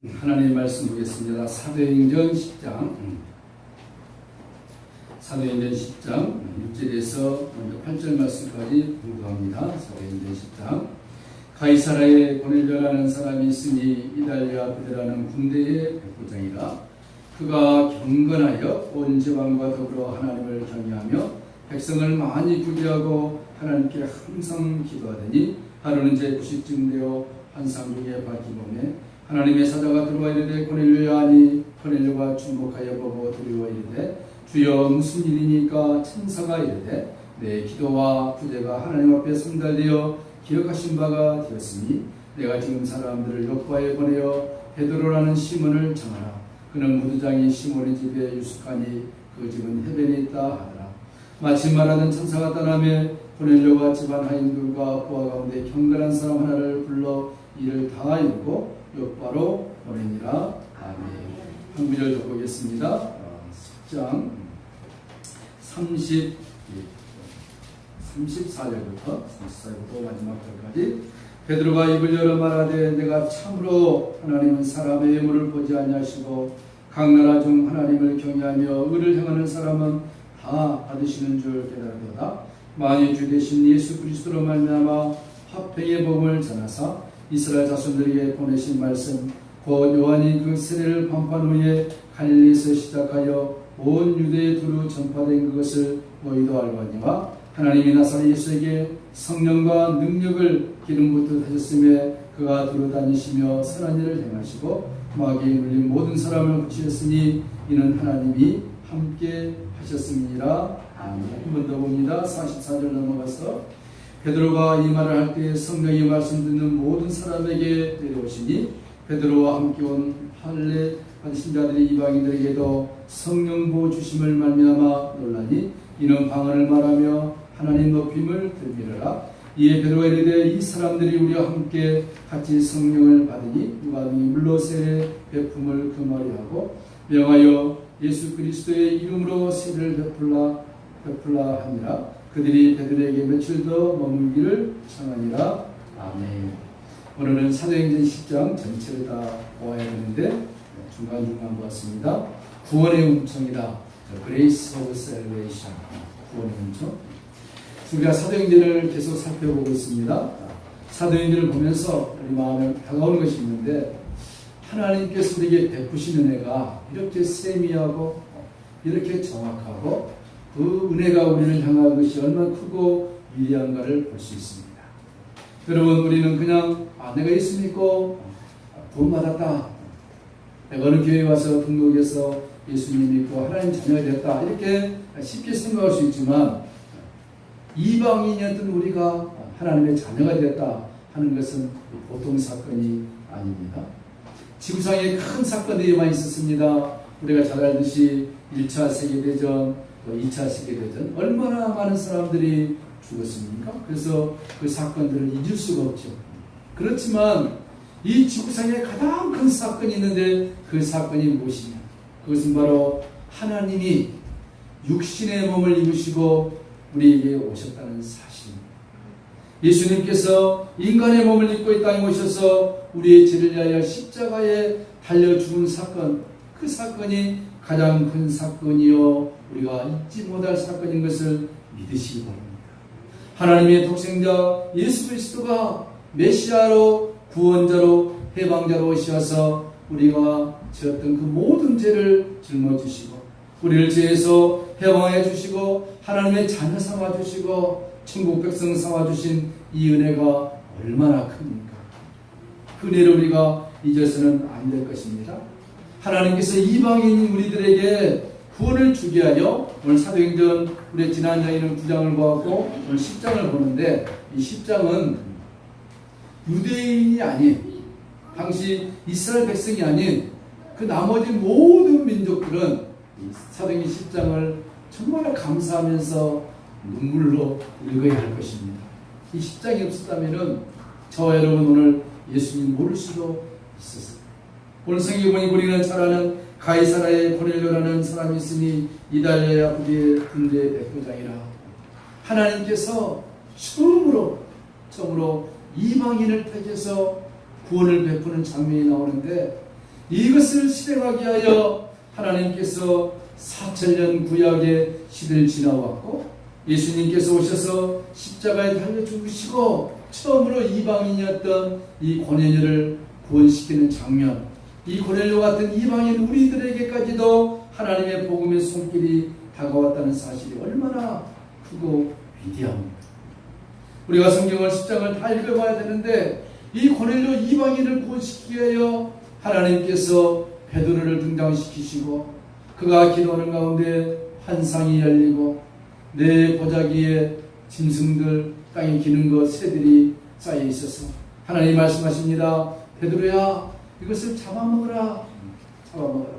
하나님 말씀 보겠습니다. 사도행전 10장 사도행전 10장 6절에서 8절 말씀까지 공부합니다. 사도행전 10장 가이사라에 고넬료라는 사람이 있으니 이달리아 부대라는 군대의 백부장이라. 그가 경건하여 온 지방과 더불어 하나님을 경외하며 백성을 많이 구제하고 하나님께 항상 기도하더니 하루는 제 90쯤 되어 환상 중에 밝히범에 하나님의 사자가 들어와 이르되 고넬료야 하니 고넬료가 주목하여 보고 두려워 이르되 주여 무슨 일이니까? 천사가 이르되 내 기도와 구제가 하나님 앞에 성달되어 기억하신 바가 되었으니 내가 지금 사람들을 요파에 보내어 베드로라는 시몬을 정하라. 그는 무두장이 시몬의 집에 유숙하니 그 집은 해변에 있다 하더라. 마침 말하는 천사가 떠나며 고넬료가 집안 하인들과 부하 가운데 경건한 사람 하나를 불러 이를 다 이루고 요바로 보내니라. 아멘. 한 구절 더 보겠습니다. 10장 34절부터 마지막 절까지. 베드로가 입을 열어 말하되 내가 참으로 하나님은 사람의 외모를 보지 아니하시고 각 나라 중 하나님을 경외하며 의를 행하는 사람은 다 받으시는 줄 깨달도다. 만일 주 되신 예수 그리스도로 말미암아 화평의 복음을 전하사 이스라엘 자손들에게 보내신 말씀 곧 요한이 그 세례를 반판 후에 갈릴리에서 시작하여 온 유대에 두루 전파된 그것을 너희도 알거니와 하나님이 나사렛 예수에게 성령과 능력을 기름 붓듯 하셨으며 그가 두루 다니시며 선한 일을 행하시고 마귀에 물린 모든 사람을 고치셨으니 이는 하나님이 함께 하셨음이니라. 아멘. 한 번 더 봅니다. 44절 넘어가서 베드로가 이 말을 할 때 성령이 말씀 듣는 모든 사람에게 내려오시니 베드로와 함께 온 할례 받으신 자들이 이방인들에게도 성령 부어 주심을 말미암아 놀라니 이는 방언을 말하며 하나님 높임을 들미르라. 이에 베드로가 이르되 이 사람들이 우리와 함께 같이 성령을 받으니 누가 물로 세례 베품을 금하리하고 명하여 예수 그리스도의 이름으로 세례를 베풀라 하니라. 그들이 베드로에게 며칠 더 머물기를 청하니라. 아멘. 오늘은 사도행전 10장 전체를 다 보아야 하는데 중간중간 보았습니다. 구원의 음성이다. Grace of Salvation. 구원의 음성. 우리가 사도행전을 계속 살펴보고 있습니다. 사도행전을 보면서 우리 마음에 다가오는 것이 있는데 하나님께서 우리에게 베푸신 은혜가 이렇게 세미하고 이렇게 정확하고 그 은혜가 우리를 향한 것이 얼마나 크고 위대한가를 볼 수 있습니다. 여러분, 우리는 그냥 내가 예수 믿고 구원 받았다, 내가 어느 교회에 와서 등록해서 예수님 믿고 하나님 자녀가 됐다, 이렇게 쉽게 생각할 수 있지만 이방인이었던 우리가 하나님의 자녀가 됐다 하는 것은 보통 사건이 아닙니다. 지구상에 큰 사건들이 많이 있었습니다. 우리가 잘 알듯이 1차 세계대전, 또 2차 세계대전, 얼마나 많은 사람들이 죽었습니까? 그래서 그 사건들을 잊을 수가 없죠. 그렇지만 이 지구상에 가장 큰 사건이 있는데 그 사건이 무엇이냐? 그것은 바로 하나님이 육신의 몸을 입으시고 우리에게 오셨다는 사실입니다. 예수님께서 인간의 몸을 입고 이 땅에 오셔서 우리의 죄를 위하여 십자가에 달려 죽은 사건, 그 사건이 가장 큰 사건이요 우리가 잊지 못할 사건인 것을 믿으시기 바랍니다. 하나님의 독생자 예수 그리스도가 메시아로 구원자로 해방자로 오셔서 우리가 지었던 그 모든 죄를 짊어지시고 우리를 죄에서 해방해 주시고 하나님의 자녀 삼아 주시고 천국 백성 삼아 주신 이 은혜가 얼마나 큽니까? 그 은혜를 우리가 잊어서는 안 될 것입니다. 하나님께서 이방인 우리들에게 구원을 주게 하여 오늘 사도행전 우리 지난 장에는 9장을 보았고 오늘 10장을 보는데 이 10장은 유대인이 아닌 당시 이스라엘 백성이 아닌 그 나머지 모든 민족들은 사도행전 10장을 정말 감사하면서 눈물로 읽어야 할 것입니다. 이 10장이 없었다면 저와 여러분 오늘 예수님 모를 수도 있었습니다. 오늘 성경에 보니 우리는 잘 아는 가이사라에 고넬료라는 사람이 있으니 이달리아 부대의 군대 백부장이라. 하나님께서 처음으로 이방인을 택해서 구원을 베푸는 장면이 나오는데 이것을 실행하기 위하여 하나님께서 4000년 구약의 시대를 지나왔고 예수님께서 오셔서 십자가에 달려 죽으시고 처음으로 이방인이었던 이 고넬료를 구원시키는 장면, 이 고넬료 같은 이방인 우리들에게까지도 하나님의 복음의 손길이 다가왔다는 사실이 얼마나 크고 위대합니다. 우리가 성경을 10장을 다 읽어봐야 되는데 이 고넬료 이방인을 구원시키기 위하여 하나님께서 베드로를 등장시키시고 그가 기도하는 가운데 환상이 열리고 내 보자기에 짐승들 땅에 기는 것 새들이 쌓여 있어서 하나님 말씀하십니다. 베드로야 이것을 잡아먹어라. 잡아먹어라.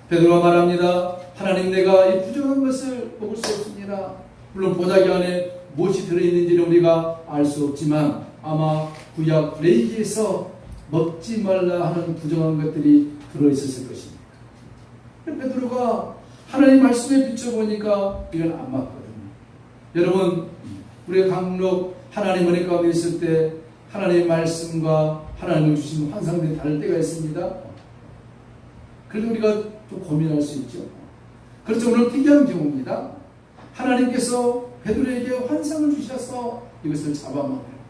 베드로가 말합니다. 하나님 내가 이 부정한 것을 먹을 수 없습니다. 물론 보자기 안에 무엇이 들어있는지는 우리가 알 수 없지만 아마 구약 레위기에서 먹지 말라 하는 부정한 것들이 들어있었을 것입니다. 베드로가 하나님 말씀에 비춰보니까 이건 안 맞거든요. 여러분 우리가 강록 하나님 은혜 가운데 있을 때 하나님의 말씀과 하나님을 주신 환상들이 다를 때가 있습니다. 그래도 우리가 좀 고민할 수 있죠. 그렇죠. 오늘 특이한 경우입니다. 하나님께서 베드로에게 환상을 주셔서 이것을 잡아먹어요.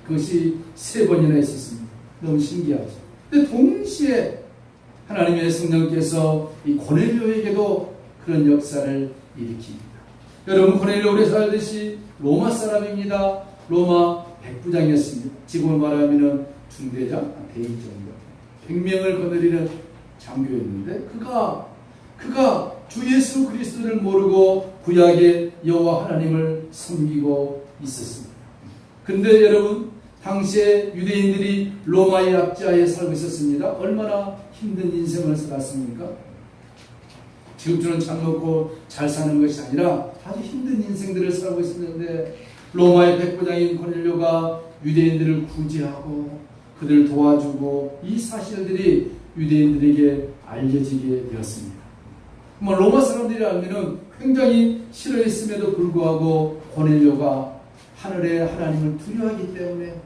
그것이 3번이나 있었습니다. 너무 신기하죠. 근데 동시에 하나님의 성령께서 이 고넬료에게도 그런 역사를 일으킵니다. 여러분 고넬료 오래 살듯이 로마 사람입니다. 로마 백부장이었습니다. 지금으로 말하면 중대장, 대위 정도. 100명을 거느리는 장교였는데 그가 주 예수 그리스도를 모르고 구약의 여호와 하나님을 섬기고 있었습니다. 근데 여러분 당시에 유대인들이 로마의 압제하에 살고 있었습니다. 얼마나 힘든 인생을 살았습니까? 지금처럼 잘 먹고 잘 사는 것이 아니라 아주 힘든 인생들을 살고 있었는데 로마의 백부장인 고넬료가 유대인들을 구제하고 그들을 도와주고 이 사실들이 유대인들에게 알려지게 되었습니다. 로마 사람들이 알면은 굉장히 싫어했음에도 불구하고 고넬료가 하늘의 하나님을 두려워하기 때문에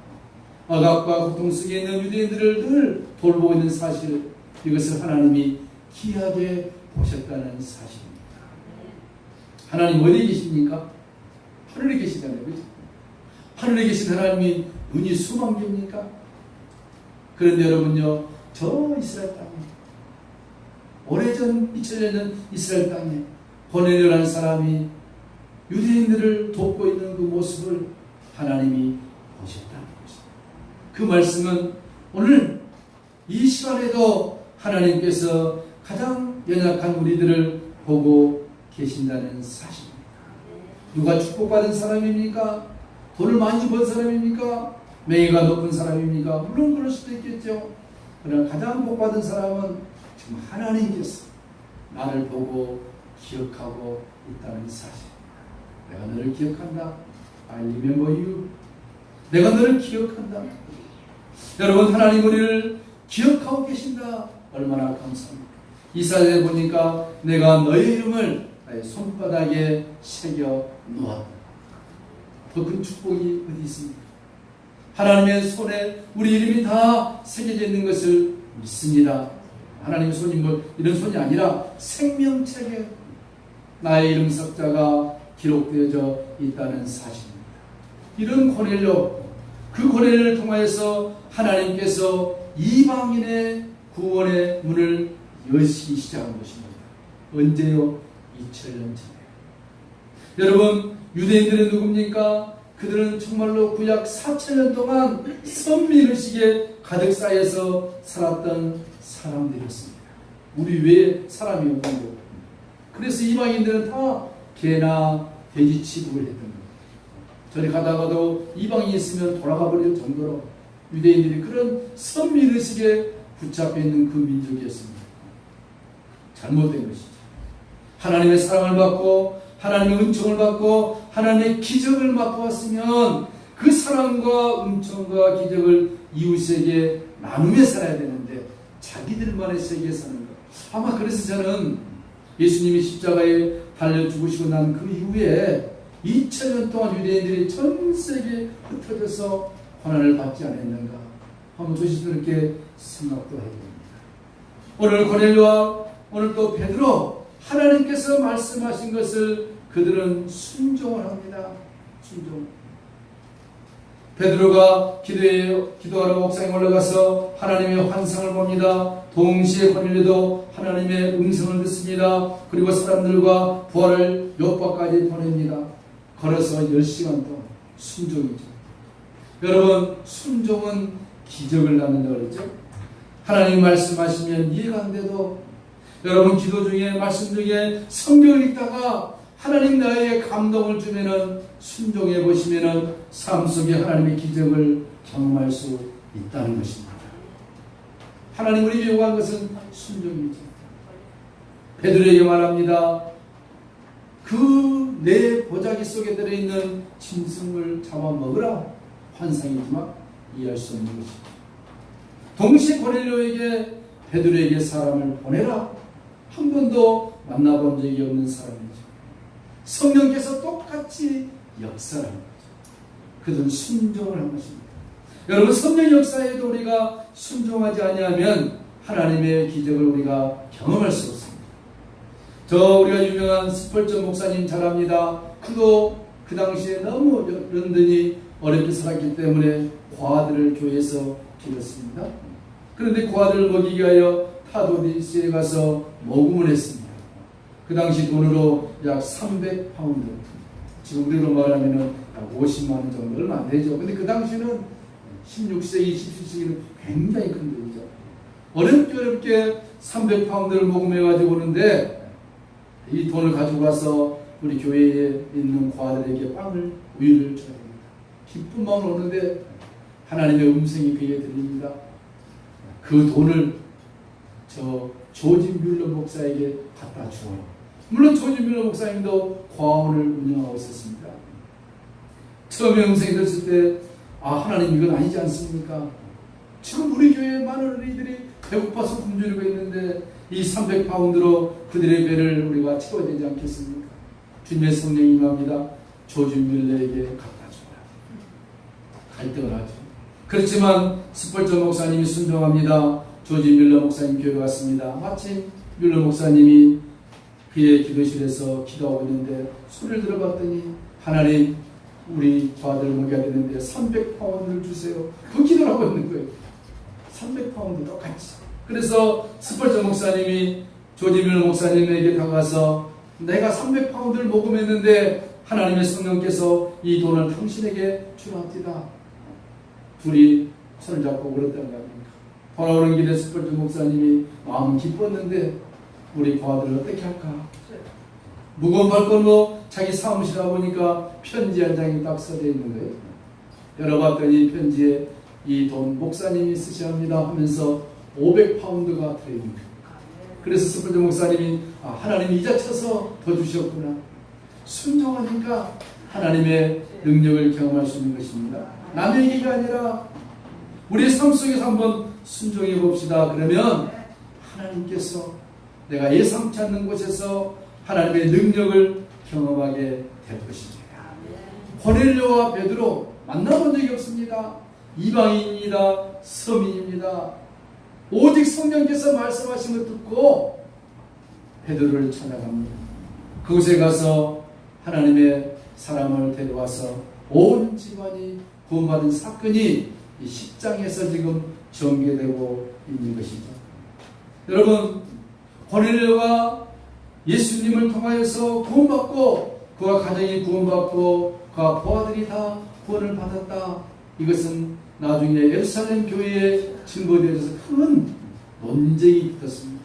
억압과 고통 속에 있는 유대인들을 늘 돌보고 있는 사실, 이것을 하나님이 귀하게 보셨다는 사실입니다. 하나님 어디 계십니까? 하늘에 계시다는 거죠. 하늘에 계신 하나님이 눈이 수만 개입니까? 그런데 여러분요, 저 이스라엘 땅에 오래전 2000년 전 이스라엘 땅에 고넬료라는 사람이 유대인들을 돕고 있는 그 모습을 하나님이 보셨다는 것입니다. 그 말씀은 오늘 이 시간에도 하나님께서 가장 연약한 우리들을 보고 계신다는 사실입니다. 누가 축복받은 사람입니까? 돈을 많이 번 사람입니까? 명예가 높은 사람입니까? 물론 그럴 수도 있겠죠. 그러나 가장 복받은 사람은 지금 하나님께서 나를 보고 기억하고 있다는 사실. 내가 너를 기억한다. I remember you. 내가 너를 기억한다. 여러분 하나님 우리를 기억하고 계신다. 얼마나 감사합니까? 이사야에 보니까 내가 너의 이름을 나의 손바닥에 새겨 놓았다. 더 큰 축복이 어디 있습니까? 하나님의 손에 우리 이름이 다 새겨져 있는 것을 믿습니다. 하나님의 손이 이런 손이 아니라 생명책에 나의 이름 석자가 기록되어져 있다는 사실입니다. 이런 고넬료, 그 고넬료를 통하여서 하나님께서 이방인의 구원의 문을 여시기 시작한 것입니다. 언제요? 2000년 전에. 여러분 유대인들은 누굽니까? 그들은 정말로 구약 4000년 동안 선민의식에 가득 쌓여서 살았던 사람들이었습니다. 우리 외에 사람이 없는 것. 그래서 이방인들은 다 개나 돼지 취급을 했던 거예요. 저리 가다가도 이방인이 있으면 돌아가 버릴 정도로 유대인들이 그런 선민의식에 붙잡혀 있는 그 민족이었습니다. 잘못된 것이죠. 하나님의 사랑을 받고 하나님의 은총을 받고 하나님의 기적을 맛보았으면 그 사랑과 은총과 기적을 이웃에게 나누며 살아야 되는데 자기들만의 세계에 사는 것. 아마 그래서 저는 예수님이 십자가에 달려 죽으시고 난 그 이후에 2000년 동안 유대인들이 전 세계에 흩어져서 고난을 받지 않았는가 한번 조심스럽게 생각도 해야 됩니다. 오늘 고넬료와 오늘 또 베드로, 하나님께서 말씀하신 것을 그들은 순종을 합니다. 순종. 베드로가 기도하러 옥상에 올라가서 하나님의 환상을 봅니다. 동시에 고넬료도 하나님의 음성을 듣습니다. 그리고 사람들과 부활을 요바까지 보냅니다. 걸어서 10시간 동안 순종이죠. 여러분, 순종은 기적을 낳는다고 그랬죠. 하나님 말씀하시면 이해가 안 돼도, 여러분 기도 중에, 말씀 중에, 성경을 읽다가 하나님 나에게 감동을 주면은 순종해 보시면은 삶 속에 하나님의 기적을 경험할 수 있다는 것입니다. 하나님 우리 요구한 것은 순종이죠. 베드로에게 말합니다. 그 내 보자기 속에 들어있는 짐승을 잡아먹으라. 환상이지만 이해할 수 없는 것입니다. 동시에 고넬료에게, 베드로에게 사람을 보내라. 한 번도 만나본 적이 없는 사람이죠. 성령께서 똑같이 역사를 한 거죠. 그들은 순종을 한 것입니다. 여러분, 성령 역사에도 우리가 순종하지 아니하면 하나님의 기적을 우리가 경험할 수 없습니다. 우리가 유명한 스펄전 목사님 잘 압니다. 그도 그 당시에 너무 런던이 어렵게 살았기 때문에 고아들을 교회에서 기렸습니다. 그런데 고아들을 먹이기 위하여 타도디스에 가서 모금을 했습니다. 그 당시 돈으로 약 300파운드, 지금 우리로 말하면 약 50만 원 정도, 얼마 안 되죠. 근데 그 당시는 16세기, 17세기는 굉장히 큰 돈이죠. 어렵게 300파운드를 모금해가지고 오는데, 이 돈을 가지고 가서 우리 교회에 있는 고아들에게 빵을, 우유를 줘야 됩니다. 기쁜 마음으로 오는데 하나님의 음성이 그에게 들립니다. 그 돈을 조지 뮬러 목사에게 갖다 주어라. 물론 조지 뮬러 목사님도 고아원을 운영하고 있었습니다. 처음에 음성이 들었을 때, 하나님 이건 아니지 않습니까? 지금 우리 교회에 많은 어린이들이 배고파서 굶주리고 있는데 이 300파운드로 그들의 배를 우리가 채워야 되지 않겠습니까? 주님의 성령이 임합니다. 조지 뮬러에게 갖다 주어라. 갈등을 하죠. 그렇지만 스펄전 목사님이 순종합니다. 조지 뮬러 목사님 교회 갔습니다. 마침 뮬러 목사님이 그의 기도실에서 기도하고 있는데 소리를 들어봤더니, 하나님 우리 고아들 먹여야 되는데 300파운드를 주세요. 그 기도를 하고 있는 거예요. 300파운드 똑같이. 그래서 스펄전 목사님이 조지 뮬러 목사님에게 다가가서, 내가 300파운드를 모금했는데 하나님의 성령께서 이 돈을 당신에게 주랍니다. 둘이 손을 잡고 울었다는 거 아닙니까? 돌아오는 길에 스펄전 목사님이 마음 기뻤는데 우리 고아들을 어떻게 할까? 무거운 발걸음으로 자기 사무실 와보니까 편지 한 장이 딱 써져 있는 거예요. 열어봤더니 편지에 이 돈 목사님이 쓰셔야 합니다 하면서 500파운드가 들어있는 거예요. 그래서 스펄전 목사님이, 하나님이 이자 쳐서 더 주셨구나. 순종하니까 하나님의 능력을 경험할 수 있는 것입니다. 남의 얘기가 아니라 우리의 삶 속에서 한번 순종해 봅시다. 그러면 하나님께서 내가 예상치 않는 곳에서 하나님의 능력을 경험하게 될 것입니다. 고넬료와 베드로 만나본 적이 없습니다. 이방인입니다. 서민입니다. 오직 성령께서 말씀하신 것 듣고 베드로를 찾아갑니다. 그곳에 가서 하나님의 사람을 데려와서 온 집안이 구원받은 사건이 이 10장에서 지금 전개되고 있는 것이죠. 여러분, 고넬료가 예수님을 통하여서 구원받고 그와 가정이 구원받고 그와 부하들이 다 구원을 받았다. 이것은 나중에 예루살렘 교회에 증거되어서 큰 논쟁이 붙었습니다.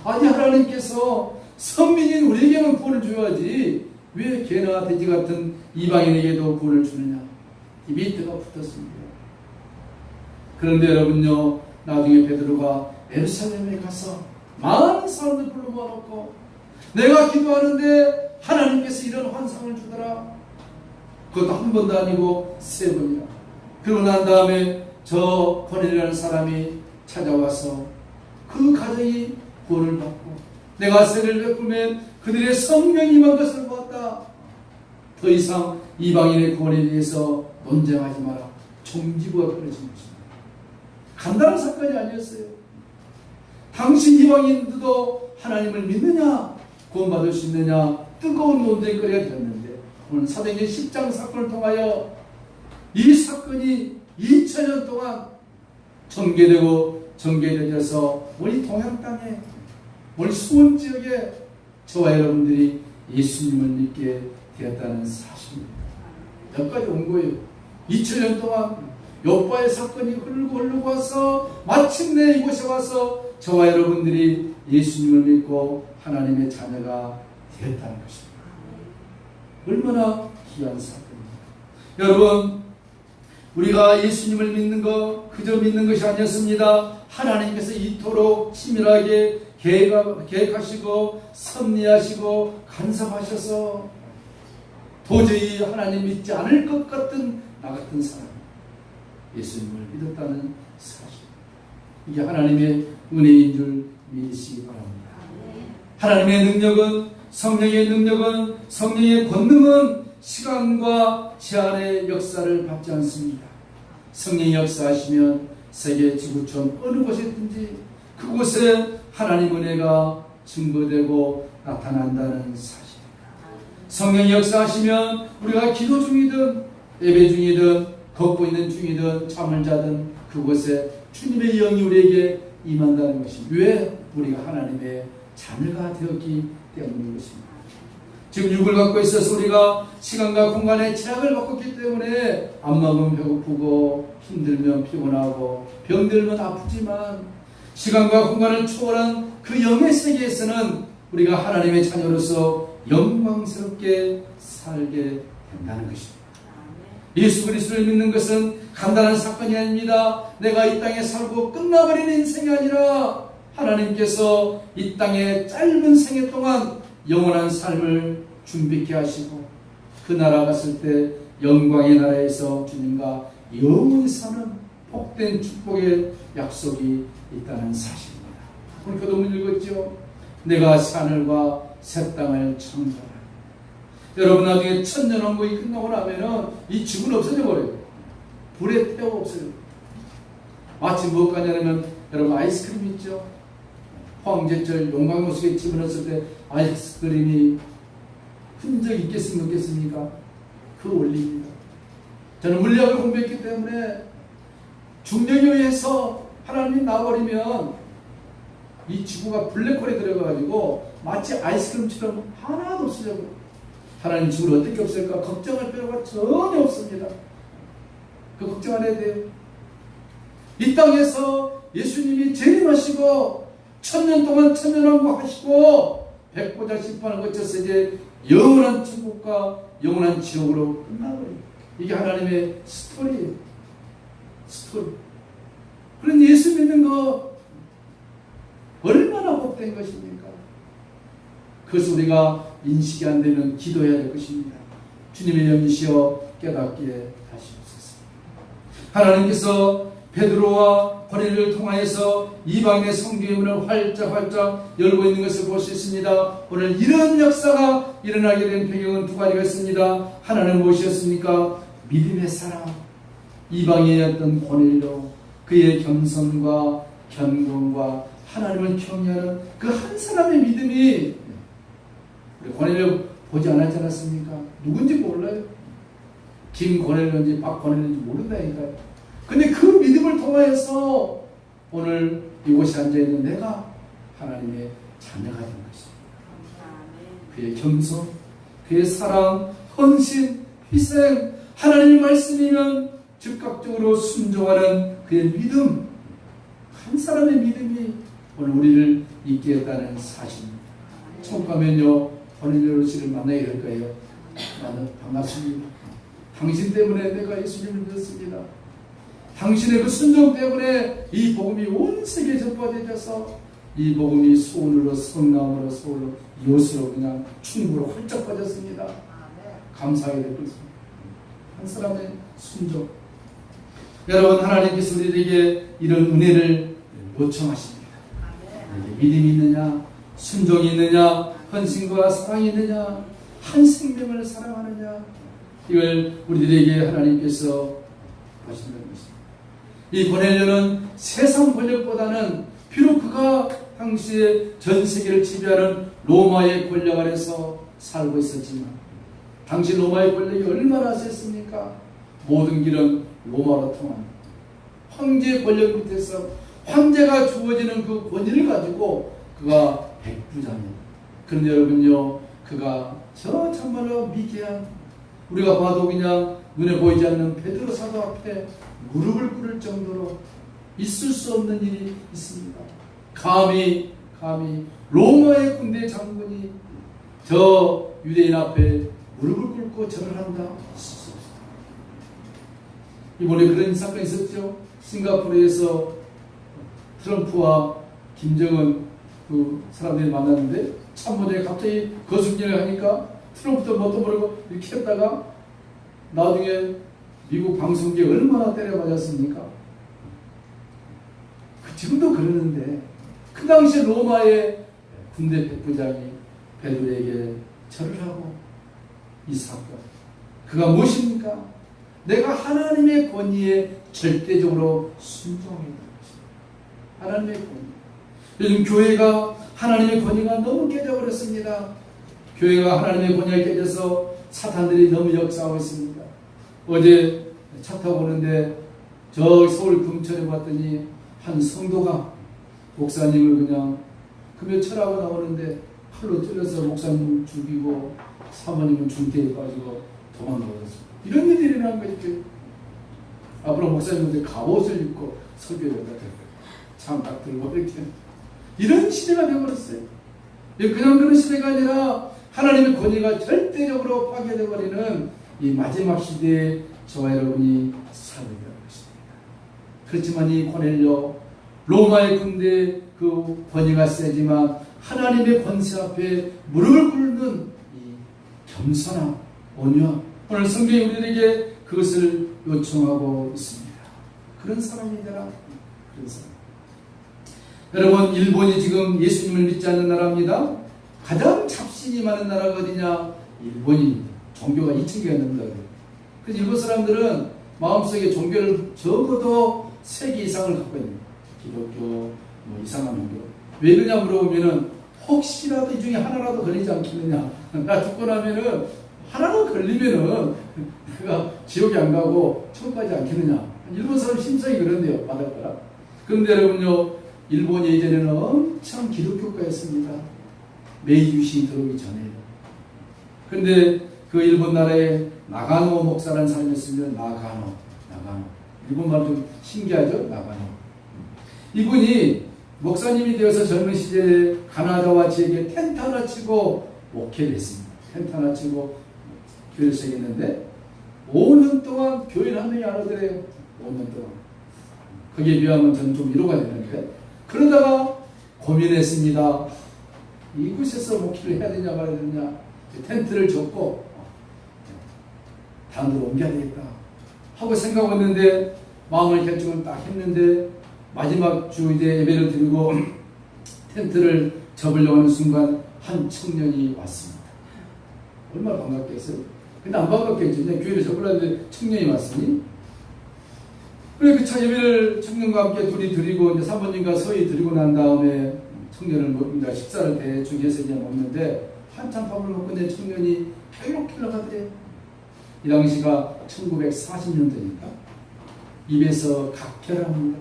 아니, 하나님께서 선민인 우리에게만 구원을 줘야지 왜 개나 돼지 같은 이방인에게도 구원을 주느냐. 이 미트가 붙었습니다. 그런데 여러분요, 나중에 베드로가 예루살렘에 가서 많은 사람들 불러 모아놓고, 내가 기도하는데 하나님께서 이런 환상을 주더라. 그것도 한 번도 아니고 3번이나. 그러고 난 다음에 저 고넬료라는 사람이 찾아와서 그 가정이 구원을 받고, 내가 세례를 베풀면 그들의 성령이 임한 것을 보았다. 더 이상 이방인의 구원에 대해서 논쟁하지 마라. 종지부가 끊어진 것입니다. 간단한 사건이 아니었어요. 당신 이방인들도 하나님을 믿느냐? 구원받을 수 있느냐? 뜨거운 논쟁거리가 되었는데 오늘 사도행전 10장 사건을 통하여 이 사건이 2000년 동안 전개되어서 우리 동양 땅에 우리 수원 지역에 저와 여러분들이 예수님을 믿게 되었다는 사실입니다. 여기까지 온 거예요. 2000년 동안 욥바의 사건이 흐르고 와서 마침내 이곳에 와서 저와 여러분들이 예수님을 믿고 하나님의 자녀가 되었다는 것입니다. 얼마나 귀한 사건입니다. 여러분, 우리가 예수님을 믿는 것 그저 믿는 것이 아니었습니다. 하나님께서 이토록 치밀하게 계획하시고 섭리하시고 간섭하셔서 도저히 하나님 믿지 않을 것 같은 나 같은 사람 예수님을 믿었다는 사실, 이게 하나님의 은혜인 줄 믿으시기 바랍니다. 하나님의 능력은, 성령의 능력은, 성령의 권능은 시간과 제한의 역사를 받지 않습니다. 성령이 역사하시면 세계 지구촌 어느 곳이든지 그곳에 하나님 은혜가 증거되고 나타난다는 사실. 성령이 역사하시면 우리가 기도 중이든 예배 중이든 걷고 있는 중이든 잠을 자든 그곳에 주님의 영이 우리에게 임한다는 것입니다. 왜? 우리가 하나님의 자녀가 되었기 때문인 것입니다. 지금 육을 갖고 있어서 우리가 시간과 공간의 제약을 받았기 때문에 안 먹으면 배고프고 힘들면 피곤하고 병들면 아프지만 시간과 공간을 초월한 그 영의 세계에서는 우리가 하나님의 자녀로서 영광스럽게 살게 된다는 것입니다. 예수 그리스도를 믿는 것은 간단한 사건이 아닙니다. 내가 이 땅에 살고 끝나버리는 인생이 아니라 하나님께서 이 땅의 짧은 생애 동안 영원한 삶을 준비케 하시고 그 나라 갔을 때 영광의 나라에서 주님과 영원히 사는 복된 축복의 약속이 있다는 사실입니다. 오늘 교도문 읽었죠? 내가 하늘과 새 땅을 창조하라. 여러분 나중에 천년왕국이 끝나고 나면은 이 지구는 없어져 버려요. 불에 태워 없어져요. 마치 무엇까냐면 여러분 아이스크림 있죠? 황제철 용광로속에 집어넣었을 때 아이스크림이 흔적 있겠습니까? 없겠습니까? 그 원리입니다. 저는 물리학을 공부했기 때문에 중력에 의해서 하나님이 나버리면 이 지구가 블랙홀에 들어가가지고 마치 아이스크림처럼 하나도 없어져요. 하나님 지구를 어떻게 없앨까 걱정할 필요가 전혀 없습니다. 그 걱정 안 해도 돼요. 이 땅에서 예수님이 재림하시고 천년 동안 천년왕국 하시고 백보자 심판을 거쳐서 이제 영원한 천국과 영원한 지옥으로 끝나버려요. 이게 하나님의 스토리예요. 스토리. 그런 예수 믿는 거 얼마나 복된 것입니까? 그것을 우리가 인식이 안 되면 기도해야 될 것입니다. 주님의 영이시여 깨닫게 하시옵소서. 하나님께서 베드로와 고넬료를 통하여서 이방인의 성경의 문을 활짝 열고 있는 것을 볼 수 있습니다. 오늘 이런 역사가 일어나게 된 배경은 두 가지가 있습니다. 하나는 무엇이었습니까? 믿음의 사람, 이방인이었던 고넬료, 그의 겸손과 견고함과 하나님을 경외하는 그 한 사람의 믿음이 우리 고넬료 보지 않았지 않았습니까? 누군지 몰라요. 김고넬료인지 박고넬료인지 모른다니까요. 근데 그 믿음을 통하여서 오늘 이곳에 앉아있는 내가 하나님의 자녀가 된 것입니다. 그의 겸손, 그의 사랑, 헌신, 희생, 하나님의 말씀이면 즉각적으로 순종하는 그의 믿음, 한 사람의 믿음이 오늘 우리를 있게 했다는 사실입니다. 천국 가면요 고넬료 씨를 만나게 될 거예요. 나는 반갑습니다. 당신 때문에 내가 예수님을 믿었습니다. 당신의 그 순종 때문에 이 복음이 온 세계에 전파되어서 이 복음이 소원으로 성남으로 서울로 이웃으로 그냥 충무로 활짝 퍼졌습니다. 감사하게 될 것입니다. 한 사람의 순종. 여러분 하나님께서 우리에게 이런 은혜를 요청하십니다. 믿음이 있느냐, 순종이 있느냐, 헌신과 사랑이 있느냐, 한 생명을 사랑하느냐, 이걸 우리들에게 하나님께서 하신다는 것입니다. 이 고넬료는 세상 권력보다는 비록 그가 당시에 전 세계를 지배하는 로마의 권력 아래서 살고 있었지만 당시 로마의 권력이 얼마나 셌습니까? 모든 길은 로마로 통합니다. 황제의 권력 밑에서 황제가 주어지는 그 권위를 가지고 그가 백부장입니다. 그런데 여러분요, 그가 저 참말로 미개한, 우리가 봐도 그냥 눈에 보이지 않는 베드로 사도 앞에 무릎을 꿇을 정도로 있을 수 없는 일이 있습니다. 감히 로마의 군대 장군이 저 유대인 앞에 무릎을 꿇고 절을 한다? 있을 수 없습니다. 이번에 그런 사건이 있었죠. 싱가포르에서 트럼프와 김정은 그 사람들이 만났는데 참모장이 갑자기 거순진을 하니까 트럼프도 뭣도 모르고 이렇게 했다가 나중에 미국 방송국에 얼마나 때려맞았습니까? 지금도 그러는데 그 당시 로마의 군대 백부장이 베드로에게 절을 하고 이 사건, 그가 무엇입니까? 내가 하나님의 권위에 절대적으로 순종했다는 것입니다. 하나님의 권위. 요즘 교회가 하나님의 권위가 너무 깨져버렸습니다. 교회가 하나님의 권위가 깨져서 사탄들이 너무 역사하고 있습니다. 어제 차 타고 오는데 저 서울 금천에 봤더니 한 성도가 목사님을 그냥 금요 철하고 나오는데 칼로 찔러서 목사님 죽이고 사모님은 중태에 빠지고 도망가버렸습니다. 이런 일이 일어나는 거죠. 앞으로 목사님한테 갑옷을 입고 설교를 해야 참 딱 들고 이렇게 이런 시대가 되어버렸어요. 그냥 그런 시대가 아니라 하나님의 권위가 절대적으로 파괴되어버리는 이 마지막 시대에 저와 여러분이 살게 될 것입니다. 그렇지만 이 고넬료, 로마의 군대 그 권위가 세지만 하나님의 권세 앞에 무릎을 꿇는 이 겸손함, 온유함, 오늘 성경이 우리에게 그것을 요청하고 있습니다. 그런 사람이 되라. 그런 사람. 여러분, 일본이 지금 예수님을 믿지 않는 나라입니다. 가장 잡신이 많은 나라가 어디냐? 일본입니다. 종교가 2,000개가 넘는다. 그래서 일본 사람들은 마음속에 종교를 적어도 3개 이상을 갖고 있는 거예요. 기독교, 뭐 이상한 종교. 왜 그러냐 물어보면은 혹시라도 이 중에 하나라도 걸리지 않겠느냐. 나 죽고 나면은 하나로 걸리면은 내가 지옥에 안 가고 천국 가지 않겠느냐. 일본 사람 심성이 그런데요. 바닷가라. 그런데 여러분요, 일본이 예전에는 엄청 기독교가였습니다. 메이지 유신이 들어오기 전에. 그런데 그 일본 나라에 나가노 목사라는 사람이 있으면 나가노. 일본말 좀 신기하죠? 나가노. 이분이 목사님이 되어서 젊은 시절에 가나다와 지역에 텐트 하나 치고 목회를 했습니다. 텐트 하나 치고 교회를 시작했는데 5년 동안 교인 한 명이 안 오더래요. 5년 동안. 거기에 비하면 저는 좀 위로가 되는데, 그러다가 고민했습니다. 이곳에서 목회를 해야 되냐 말아야 되냐. 텐트를 접고 다른 데로 옮겨야 되겠다 하고 생각했는데 마음의 결정을 딱 했는데 마지막 주 이제 예배를 드리고 텐트를 접으려고 하는 순간 한 청년이 왔습니다. 얼마나 반갑겠어요. 근데 안 반갑겠죠. 그냥 교회를 접으려는데 청년이 왔으니. 그래 그 예배를 청년과 함께 둘이 드리고 이제 사모님과 서희 드리고 난 다음에 청년을 이제 식사를 대충 해서 이제 먹는데 한참 밥을 먹고 내 청년이 킬록킬록 하더래요. 이 당시가 1940년대니까 입에서 각혈을 합니다.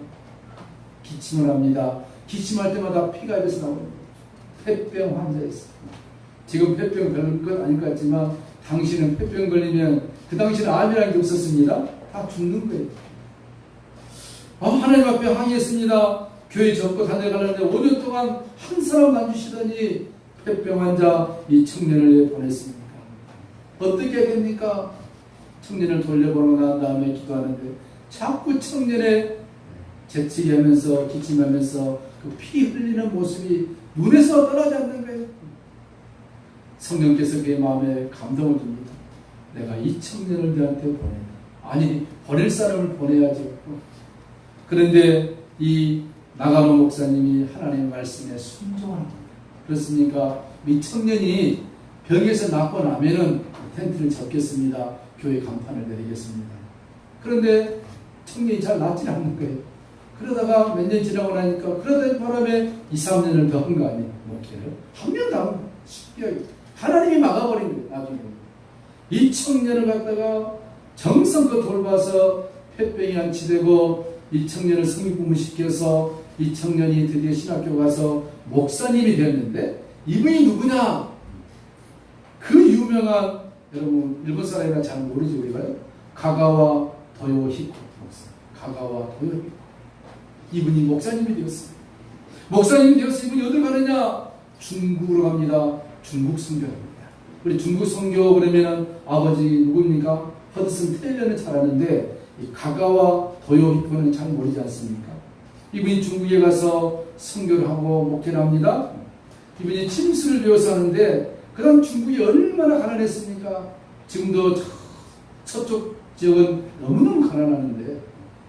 기침을 합니다. 기침할 때마다 피가 입에서 나옵니다. 폐병 환자였어요. 지금 폐병 걸릴 것 아닐 것 같지만 당시는 폐병 걸리면 그 당시는 암이라는 게 없었습니다. 다 죽는 거예요. 하나님 앞에 항의했습니다. 교회 접고 다녀가려는데 5년 동안 한 사람 안 주시더니 폐병 환자 이 청년을 보냈습니까? 어떻게 해야 됩니까? 청년을 돌려보고 난 다음에 기도하는데 자꾸 청년의 재치기 하면서 기침하면서 그 피 흘리는 모습이 눈에서 떠나지 않는 거예요. 성령께서 그의 마음에 감동을 줍니다. 내가 이 청년을 너한테 보낸다. 아니 보낼 사람을 보내야죠. 그런데 이 나가노 목사님이 하나님의 말씀에 순종합니다. 그렇습니까? 이 청년이 병에서 낫고 나면은 텐트를 접겠습니다. 교회 간판을 내리겠습니다. 그런데 청년이 잘 낫지 않는 거예요. 그러다가 몇 년 지나고 나니까 그러던 바람에 2, 3년을 더 한 거 아니에요. 목회를. 한 명도 안 쉽게 하나님이 막아버린 거예요. 나중에. 이 청년을 갖다가 정성껏 돌봐서 폐병이 안치되고 이 청년을 성립부문시켜서 이 청년이 드디어 신학교 가서 목사님이 되었는데 이분이 누구냐? 그 유명한 여러분 일본 사람이라 잘 모르죠 우리가요. 가가와 도요히코 목사. 가가와 도요히코. 이분이 목사님이 되었어요. 목사님이 되어서 이분이 어디 가느냐? 중국으로 갑니다. 중국 선교합니다. 우리 중국 선교 그러면은 아버지 누굽니까? 허드슨 테일러는 잘 아는데 이 가가와 도요히코는 잘 모르지 않습니까? 이분이 중국에 가서 선교를 하고 목회를 합니다. 이분이 침수를 배워서 하는데 그 다음 중국이 얼마나 가난했습니까? 지금도 서쪽 지역은 너무너무 가난하는데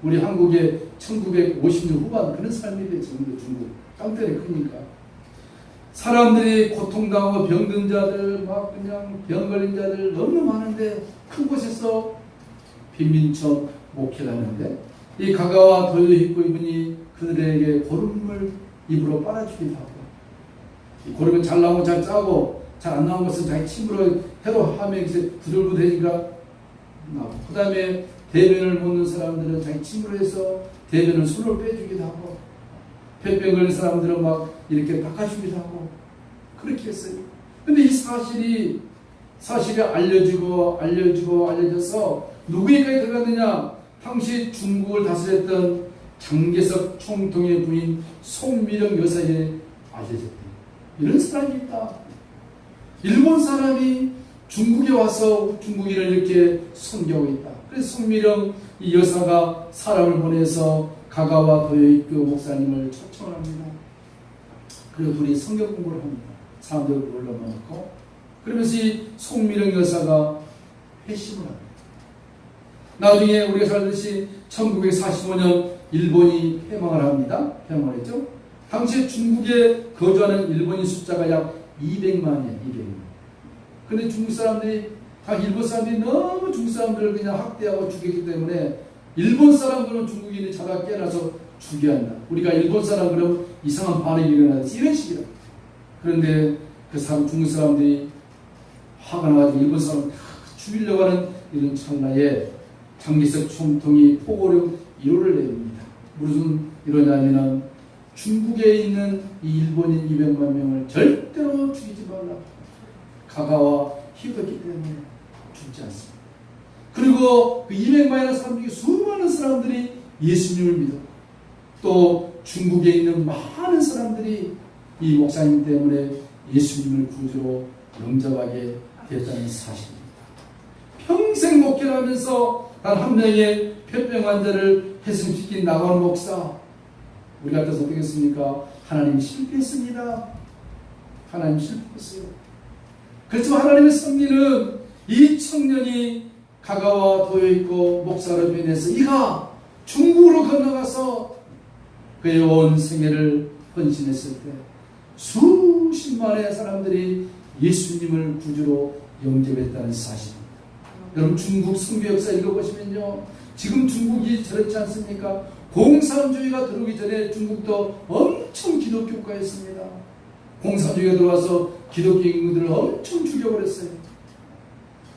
우리 한국의 1950년 후반 그런 삶이 돼 지금도 중국 땅덩이 크니까 사람들이 고통당하고 병든 자들 막 그냥 병 걸린 자들 너무 많은데 큰 곳에서 빈민촌 목회를 하는데 이 가가와 도요히코 이분이 그들에게 고름을 입으로 빨아주기도 하고 이 고름은 잘 나오고 잘 짜고 잘 안 나온 것은 자기 침으로 해로 하면 이제 부들부들해지니까 나오고 그 다음에 대변을 먹는 사람들은 자기 침으로 해서 대변을 손으로 빼주기도 하고 폐병 걸린 사람들은 막 이렇게 닦아주기도 하고 그렇게 했어요. 근데 이 사실이 알려져서 누구에게 들어갔느냐? 당시 중국을 다스렸던 장개석 총통의 부인 송미령 여사에 알려졌대요. 이런 사람이 있다. 일본 사람이 중국에 와서 중국인을 이렇게 섬기고 있다. 그래서 송미령 이 여사가 사람을 보내서 가가와 도요히코 목사님을 초청합니다. 그리고 둘이 성경 공부를 합니다. 사람들을 불러놓고 그러면서 이 송미령 여사가 회심을 합니다. 나중에 우리가 잘 알듯이 1945년 일본이 해방을 합니다. 해방을 했죠. 당시에 중국에 거주하는 일본인 숫자가 약 200만이에요. 200만. 근데 중국 사람들이 일본 사람들이 너무 중국 사람들을 그냥 학대하고 죽이기 때문에 일본 사람들은 중국인이 잡아 깨어나서 죽여야 한다. 우리가 일본 사람 그러면 이상한 반응이 일어나서 이런 식이라. 그런데 그 중국 사람들이 화가 나가지고 일본 사람 죽이려고 하는 이런 찰나에 장개석 총통이 포고령 1호를 내립니다. 무슨 이러냐면은 중국에 있는 이 일본인 200만 명을 절대로 죽이지 말라. 가가와 히도였기 때문에 죽지 않습니다. 그리고 그 200만이라는 사람 중에 수많은 사람들이 예수님을 믿었고 또 중국에 있는 많은 사람들이 이 목사님 때문에 예수님을 구주로 영접하게 됐다는 사실입니다. 평생 목회를 하면서 단 한 명의 폐병 환자를 회심시킨 나가는 목사 우리 같아서 어떻겠습니까? 하나님 실패했습니다. 하나님 실패했어요. 그렇지만 하나님의 섭리는 이 청년이 가가와 도요히코 목사로 변해서 이가 중국으로 건너가서 그의 온 생애를 헌신했을 때 수십만의 사람들이 예수님을 구주로 영접했다는 사실입니다. 여러분 중국 선교 역사 읽어보시면요. 지금 중국이 저렇지 않습니까? 공산주의가 들어오기 전에 중국도 엄청 기독교 국가였습니다. 공산주의가 들어와서 기독교 인구들을 엄청 죽여버렸어요.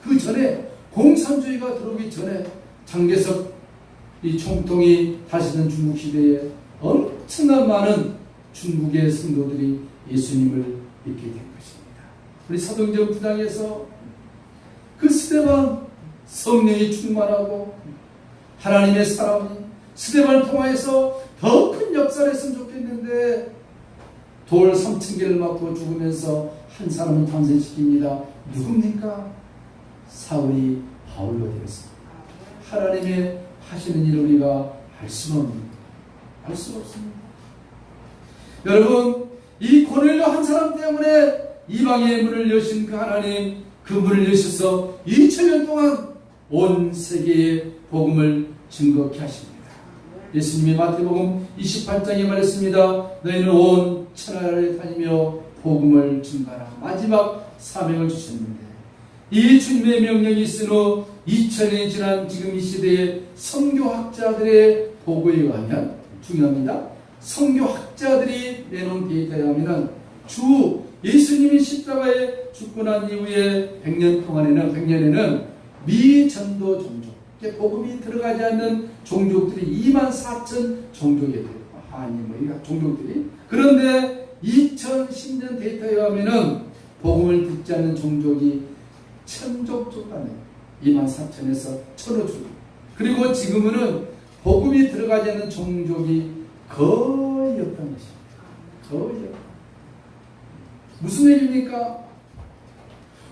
그 전에 공산주의가 들어오기 전에 장개석 이 총통이 다시는 중국 시대에 엄청난 많은 중국의 성도들이 예수님을 믿게 된 것입니다. 우리 사도행전 9장에서 그 스데반 성령이 충만하고 하나님의 사람이 스데반을 통하여서 더 큰 역사를 했으면 좋겠는데 돌 3,000개를 맞고 죽으면서 한 사람을 탄생시킵니다. 누굽니까? 사울이 바울로 되었습니다. 하나님의 하시는 일을 우리가 알 수는 없습니다. 알 수 없습니다. 여러분 이 고넬료 한 사람 때문에 이방의 문을 여신 그 하나님 그 문을 여셔서 2000년 동안 온 세계에 복음을 증거케 하십니다. 예수님이 마태복음 28장에 말했습니다. 너희는 온 천하를 다니며 복음을 증거하라. 마지막 사명을 주셨는데 이 주님의 명령이 있은 후 2000년이 지난 지금 이 시대의 선교학자들의 보고에 의하면 중요합니다. 선교학자들이 내놓은 데이터에 하면은 주 예수님이 십자가에 죽고 난 이후에 100년에는 미전도 종족, 복음이 들어가지 않는 종족들이 24,000 종족이 돼요. 이 종족들이. 그런데 2010년 데이터에 의하면은 복음을 듣지 않는 종족이 1000족 정도네요. 24,000에서 1000호 족. 그리고 지금은 복음이 들어가지 않는 종족이 거의 없다는 것입니다. 거의 없다. 무슨 얘기입니까?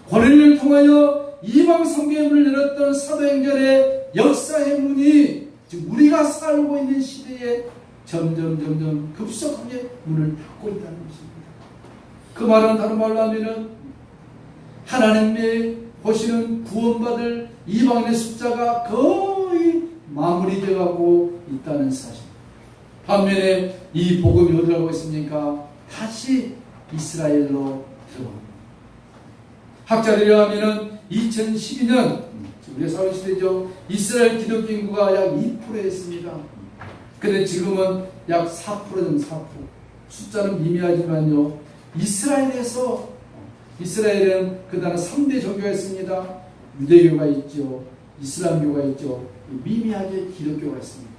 고넬료를 통하여 이방 선교의 문을 열었던 사도행전의 역사의 문이 지금 우리가 살고 있는 시대에 점점 급속하게 문을 닫고 있다는 것입니다. 그 말은 다른 말로 하면은 하나님의 보시는 구원받을 이방인의 숫자가 거의 마무리되어가고 있다는 사실. 반면에 이 복음이 어디로 가고 있습니까? 다시 이스라엘로 들어옵니다. 학자들이 하면은 2012년 우리가 살고 있는 시대죠. 이스라엘 기독교 인구가 약 2%였습니다. 근데 지금은 약 4%는 4%. 숫자는 미미하지만요. 이스라엘은 그 나라 3대 종교가 있습니다. 유대교가 있죠. 이슬람교가 있죠. 미미하게 기독교가 있습니다.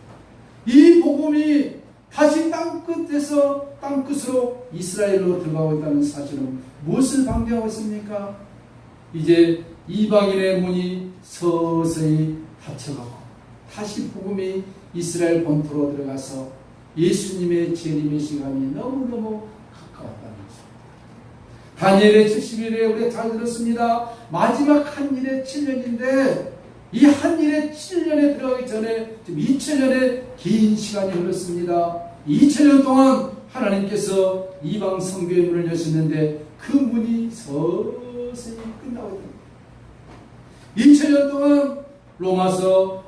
이 복음이 다시 땅끝으로 이스라엘로 들어가고 있다는 사실은 무엇을 방대하고 있습니까? 이제 이방인의 문이 서서히 닫혀가고 다시 복음이 이스라엘 본토로 들어가서 예수님의 재림의 시간이 너무너무 가까웠다는 것입니다. 다니엘의 70일에 우리가 잘 들었습니다. 마지막 한일의 7년인데 이 한일의 7년에 들어가기 전에 지금 2000년의 긴 시간이 흘렀습니다. 2000년 동안 하나님께서 이방 선교의 문을 여셨는데 그 문이 서서히 끝나고 있습니다. 2000년 동안 로마서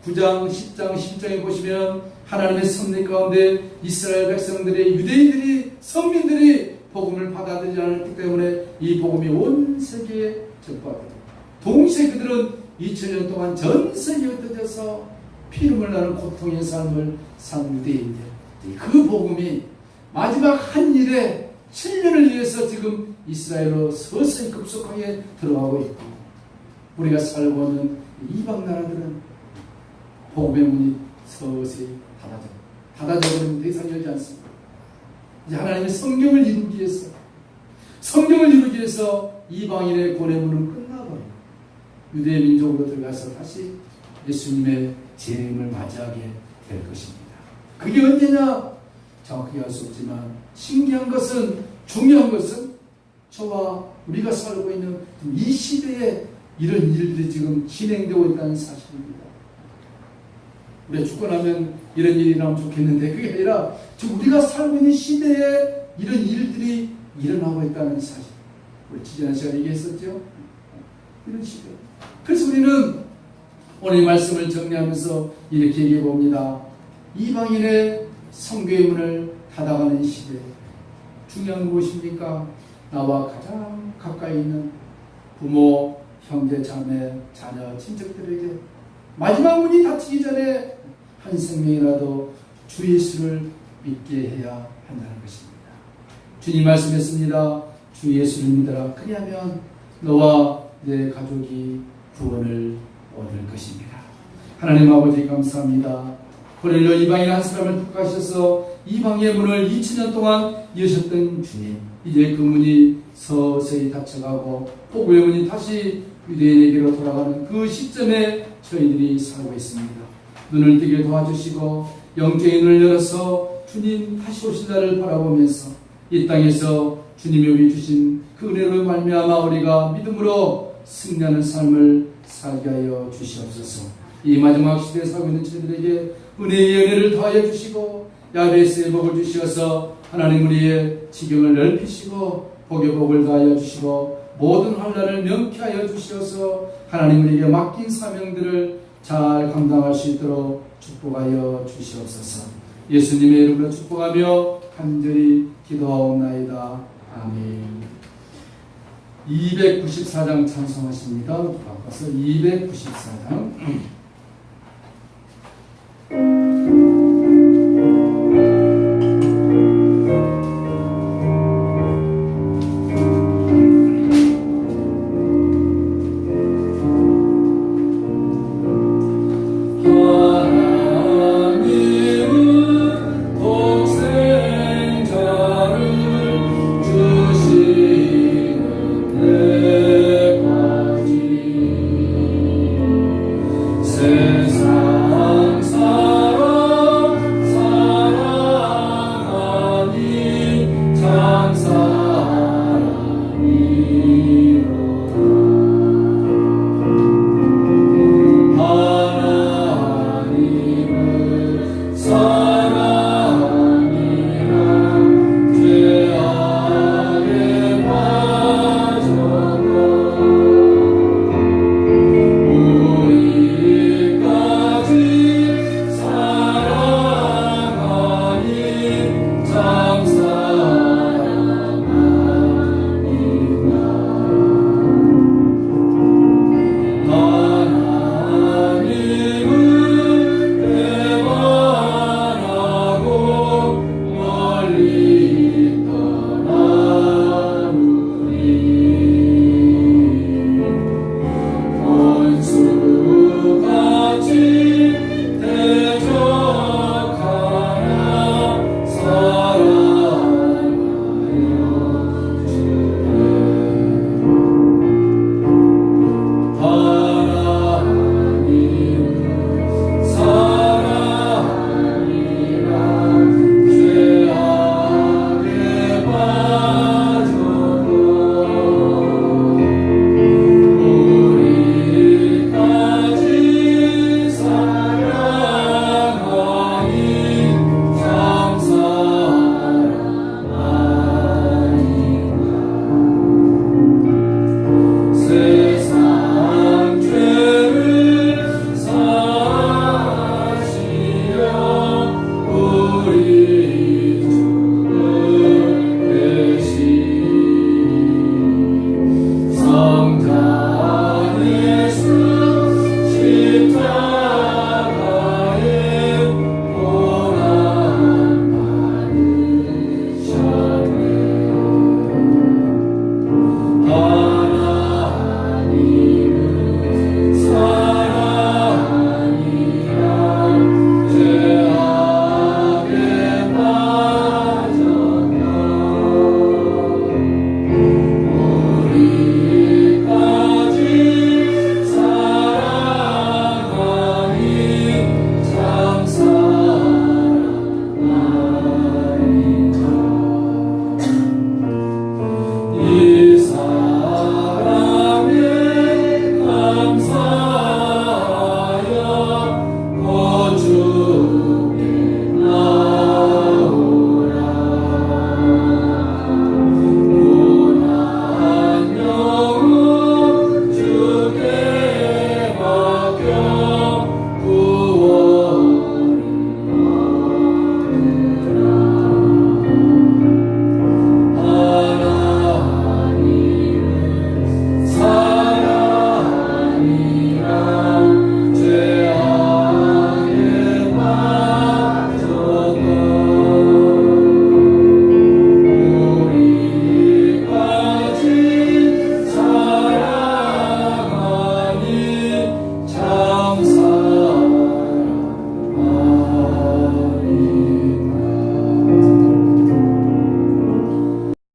9장, 10장, 11장에 보시면 하나님의 섭리 가운데 이스라엘 백성들의 유대인들이 선민들이 복음을 받아들이지 않았기 때문에 이 복음이 온 세계에 전파됩니다. 동시에 그들은 2000년 동안 전 세계에 흩어져서 피눈물 나는 고통의 삶을 산 유대인들, 그 복음이 마지막 한 일에 7년을 위해서 지금 이스라엘로 서서히 급속하게 들어가고 있고, 우리가 살고 있는 이방 나라들은 복음의 문이 서서히 닫아져버리면 더 이상 열지 않습니다. 이제 하나님의 성경을 이루기 위해서 이방인의 고뇌 문은 끝나버려요. 유대 민족으로 들어가서 다시 예수님의 재림을 맞이하게 될 것입니다. 그게 언제냐? 정확하게 알 수 없지만 중요한 것은 저와 우리가 살고 있는 이 시대에 이런 일들이 지금 진행되고 있다는 사실입니다. 우리가 죽고 나면 이런 일이 나오면 좋겠는데 그게 아니라 지금 우리가 살고 있는 시대에 이런 일들이 일어나고 있다는 사실. 우리 지난 시간에 얘기했었죠? 이런 시대. 그래서 우리는 오늘 이 말씀을 정리하면서 이렇게 얘기해 봅니다. 이방인의 선교의 문을 닫아가는 시대. 중요한 무엇입니까? 나와 가장 가까이 있는 부모, 형제, 자매, 자녀, 친척들에게 마지막 문이 닫히기 전에 한 생명이라도 주 예수를 믿게 해야 한다는 것입니다. 주님 말씀했습니다. 주 예수를 믿어라. 그리하면 너와 내 가족이 구원을 얻을 것입니다. 하나님 아버지 감사합니다. 고넬료 이방인 한 사람을 택하셔서 이방의 문을 2000년 동안 여셨던 주님, 이제 그 문이 서서히 닫혀가고 복음의 문이 다시 유대인에게로 돌아가는 그 시점에 저희들이 살고 있습니다. 눈을 뜨게 도와주시고 영적인 눈을 열어서 주님 다시 오신 날을 바라보면서 이 땅에서 주님이 우리 주신 그 은혜로 말미암아 우리가 믿음으로 승리하는 삶을 살게 하여 주시옵소서. 이 마지막 시대에 살고 있는 저희들에게 은혜의 은혜를 더하여 주시고 야베스의 복을 주시어서 하나님 우리의 지경을 넓히시고 복의 복을 더하여 주시고 모든 환난을 명쾌하여 주시어서 하나님 우리에게 맡긴 사명들을 잘 감당할 수 있도록 축복하여 주시옵소서. 예수님의 이름으로 축복하며 간절히 기도하옵나이다. 아멘. 294장 찬송하십니다. 바꿔서 294장